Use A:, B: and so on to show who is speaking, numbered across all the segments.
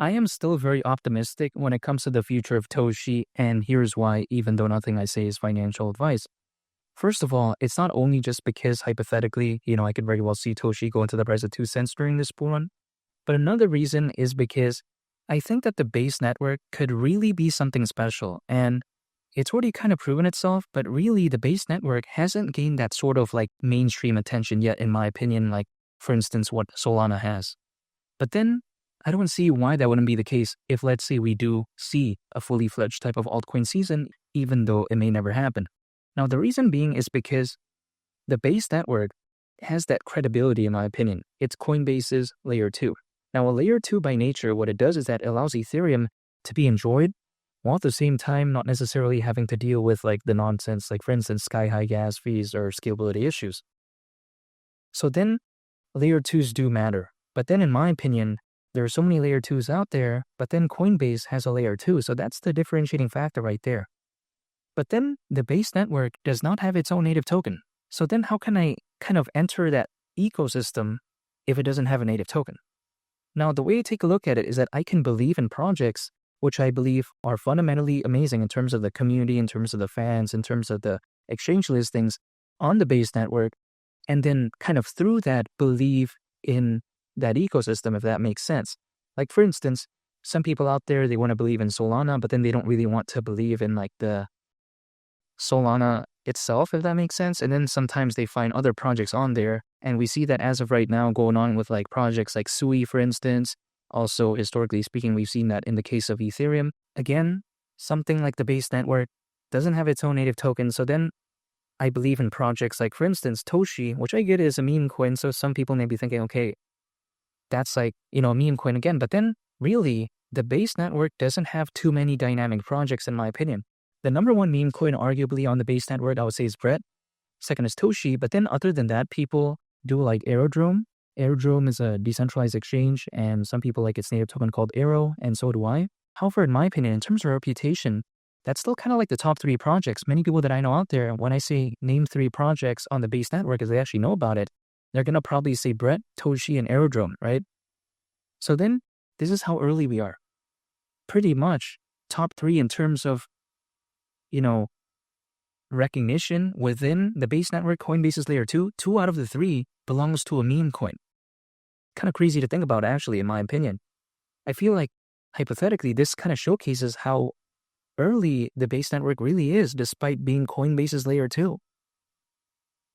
A: I am still very optimistic when it comes to the future of Toshi, and here's why, even though nothing I say is financial advice. First of all, it's not only just because hypothetically, I could very well see Toshi go into the price of 2 cents during this bull run, but another reason is because I think that the base network could really be something special, and it's already kind of proven itself, but really the base network hasn't gained that sort of like mainstream attention yet, in my opinion, like for instance, what Solana has. But then I don't see why that wouldn't be the case if, let's say, we do see a fully fledged type of altcoin season, even though it may never happen. Now, the reason being is because the base network has that credibility, in my opinion. It's Coinbase's layer 2. Now, a layer 2 by nature, what it does is that it allows Ethereum to be enjoyed while at the same time not necessarily having to deal with like the nonsense, like for instance, sky-high gas fees or scalability issues. So then layer 2s do matter. But then in my opinion, there are so many layer 2s out there, but then Coinbase has a layer 2. So that's the differentiating factor right there. But then the base network does not have its own native token. So then how can I kind of enter that ecosystem if it doesn't have a native token? Now, the way I take a look at it is that I can believe in projects which I believe are fundamentally amazing in terms of the community, in terms of the fans, in terms of the exchange listings on the base network, and then kind of through that believe in that ecosystem, if that makes sense. Like for instance, some people out there, they want to believe in Solana, but then they don't really want to believe in like the Solana itself, if that makes sense. And then sometimes they find other projects on there. And we see that as of right now going on with like projects like Sui, for instance. Also, historically speaking, we've seen that in the case of Ethereum. Again, something like the base network doesn't have its own native token. So then I believe in projects like, for instance, Toshi, which I get is a meme coin. So some people may be thinking, okay, that's like, a meme coin again. But then really, the base network doesn't have too many dynamic projects, in my opinion. The number one meme coin, arguably, on the base network, I would say is Brett. Second is Toshi. But then other than that, people do like Aerodrome. Aerodrome is a decentralized exchange, and some people like its native token called Aero, and so do I. However, in my opinion, in terms of reputation, that's still kind of like the top 3 projects. Many people that I know out there, when I say name 3 projects on the base network, as they actually know about it, they're going to probably say Brett, Toshi, and Aerodrome, right? So then, this is how early we are. Pretty much top 3 in terms of, recognition within the base network. Coinbase's layer 2, 2 out of the 3 belongs to a meme coin. Kind of crazy to think about, actually, in my opinion. I feel like, hypothetically, this kind of showcases how early the base network really is, despite being Coinbase's layer 2.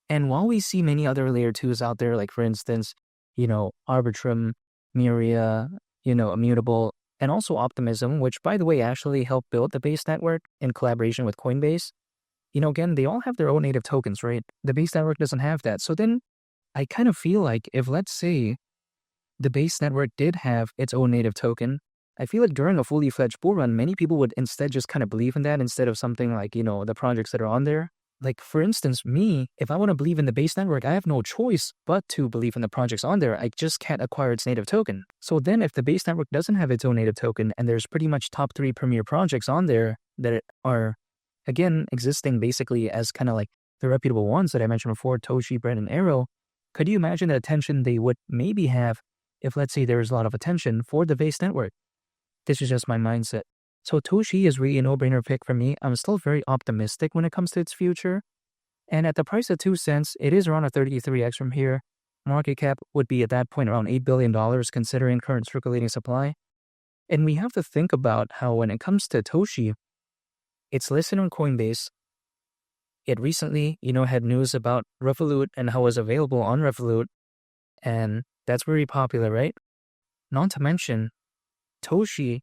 A: And while we see many other layer 2s out there, like for instance, Arbitrum, Miria, Immutable, and also Optimism, which by the way actually helped build the base network in collaboration with Coinbase, again, they all have their own native tokens, right? The base network doesn't have that. So then I kind of feel like if, let's say, the base network did have its own native token, I feel like during a fully fledged bull run, many people would instead just kind of believe in that instead of something like, the projects that are on there. Like, for instance, me, if I want to believe in the base network, I have no choice but to believe in the projects on there. I just can't acquire its native token. So then if the base network doesn't have its own native token and there's pretty much top 3 premier projects on there that are, again, existing basically as kind of like the reputable ones that I mentioned before, Toshi, Brett, and Arrow, could you imagine the attention they would maybe have if, let's say, there's a lot of attention for the base network? This is just my mindset. So Toshi is really a no-brainer pick for me. I'm still very optimistic when it comes to its future. And at the price of 2 cents, it is around a 33x from here. Market cap would be at that point around $8 billion considering current circulating supply. And we have to think about how when it comes to Toshi, it's listed on Coinbase. It recently, had news about Revolut and how it was available on Revolut. And that's very popular, right? Not to mention, Toshi,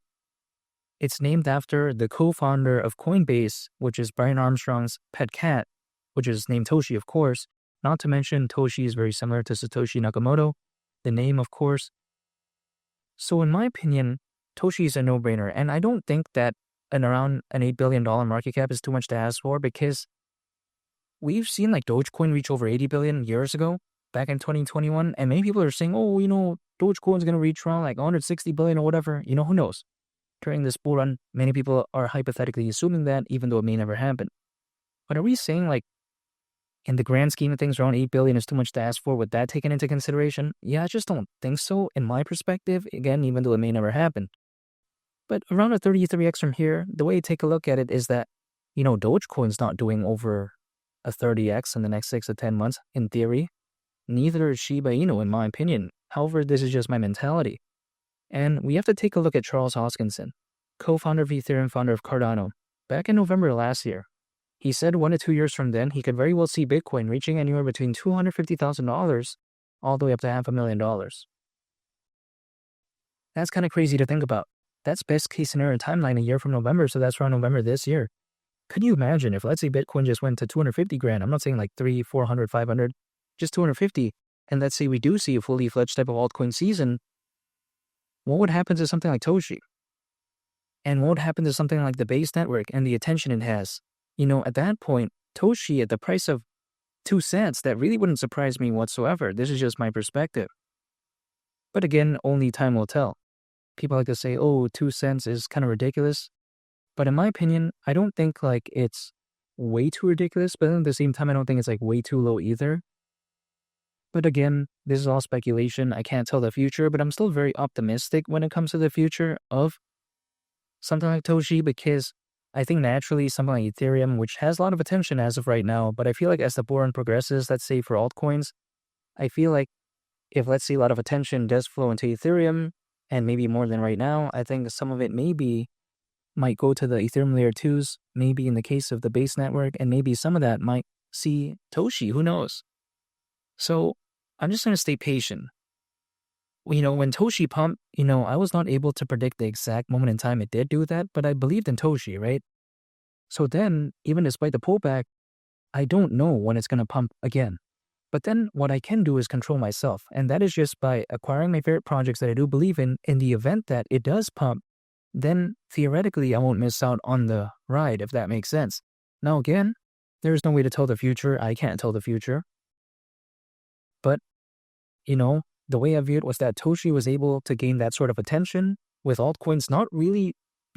A: it's named after the co-founder of Coinbase, which is Brian Armstrong's pet cat, which is named Toshi, of course. Not to mention, Toshi is very similar to Satoshi Nakamoto, the name, of course. So in my opinion, Toshi is a no-brainer. And I don't think that around an $8 billion market cap is too much to ask for, because we've seen like Dogecoin reach over 80 billion years ago, back in 2021. And many people are saying, Dogecoin's going to reach around like 160 billion or whatever. Who knows? During this bull run, many people are hypothetically assuming that, even though it may never happen. But are we saying like, in the grand scheme of things, around 8 billion is too much to ask for with that taken into consideration? Yeah, I just don't think so in my perspective. Again, even though it may never happen. But around a 33x from here, the way to take a look at it is that, Dogecoin's not doing over a 30x in the next 6 to 10 months, in theory. Neither is Shiba Inu, in my opinion. However, this is just my mentality. And we have to take a look at Charles Hoskinson, co-founder of Ethereum, founder of Cardano. Back in November last year, he said 1 to 2 years from then, he could very well see Bitcoin reaching anywhere between $250,000 all the way up to $500,000. That's kind of crazy to think about. That's best case scenario timeline a year from November, so that's around November this year. Could you imagine if, let's say, Bitcoin just went to 250 grand? I'm not saying like 300, 400, 500, just 250. And let's say we do see a fully fledged type of altcoin season. What would happen to something like Toshi? And what would happen to something like the base network and the attention it has? At that point, Toshi at the price of 2 cents, that really wouldn't surprise me whatsoever. This is just my perspective. But again, only time will tell. People like to say, 2 cents is kind of ridiculous. But in my opinion, I don't think like it's way too ridiculous, but at the same time, I don't think it's like way too low either. But again, this is all speculation. I can't tell the future, but I'm still very optimistic when it comes to the future of something like Toshi, because I think naturally something like Ethereum, which has a lot of attention as of right now, but I feel like as the bull run progresses, let's say for altcoins, I feel like if, let's say, a lot of attention does flow into Ethereum, and maybe more than right now, I think some of it might go to the Ethereum layer 2s, maybe in the case of the base network, and maybe some of that might see Toshi, who knows? So I'm just going to stay patient. When Toshi pumped, I was not able to predict the exact moment in time it did do that, but I believed in Toshi, right? So then, even despite the pullback, I don't know when it's going to pump again. But then what I can do is control myself, and that is just by acquiring my favorite projects that I do believe in the event that it does pump, then theoretically I won't miss out on the ride, if that makes sense. Now again, there's no way to tell the future. I can't tell the future. But, the way I view it was that Toshi was able to gain that sort of attention with altcoins not really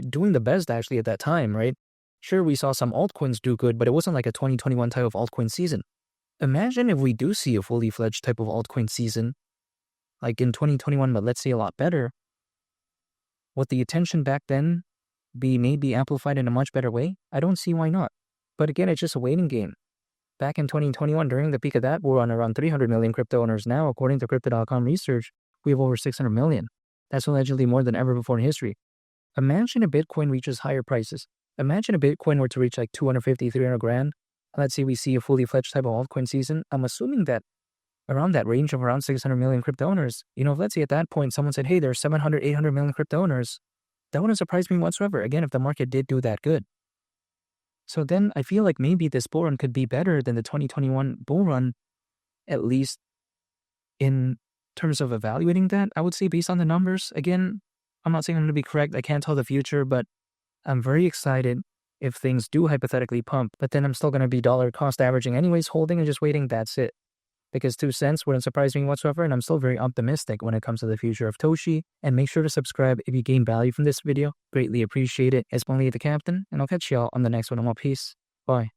A: doing the best actually at that time, right? Sure, we saw some altcoins do good, but it wasn't like a 2021 type of altcoin season. Imagine if we do see a fully fledged type of altcoin season, like in 2021, but let's say a lot better. Would the attention back then be maybe amplified in a much better way? I don't see why not. But again, it's just a waiting game. Back in 2021, during the peak of that, we're on around 300 million crypto owners. Now, according to Crypto.com research, we have over 600 million. That's allegedly more than ever before in history. Imagine if Bitcoin reaches higher prices. Imagine if Bitcoin were to reach like 250, 300 grand. Let's say we see a fully fledged type of altcoin season. I'm assuming that around that range of around 600 million crypto owners, let's say at that point someone said, hey, there's 700, 800 million crypto owners, that wouldn't surprise me whatsoever. Again, if the market did do that good. So then I feel like maybe this bull run could be better than the 2021 bull run, at least in terms of evaluating that, I would say based on the numbers. Again, I'm not saying I'm going to be correct. I can't tell the future, but I'm very excited if things do hypothetically pump. But then I'm still going to be dollar cost averaging anyways, holding and just waiting. That's it. Because 2 cents wouldn't surprise me whatsoever, and I'm still very optimistic when it comes to the future of Toshi. And make sure to subscribe if you gain value from this video. Greatly appreciate it. It's only the captain, and I'll catch y'all on the next one. Peace. Bye.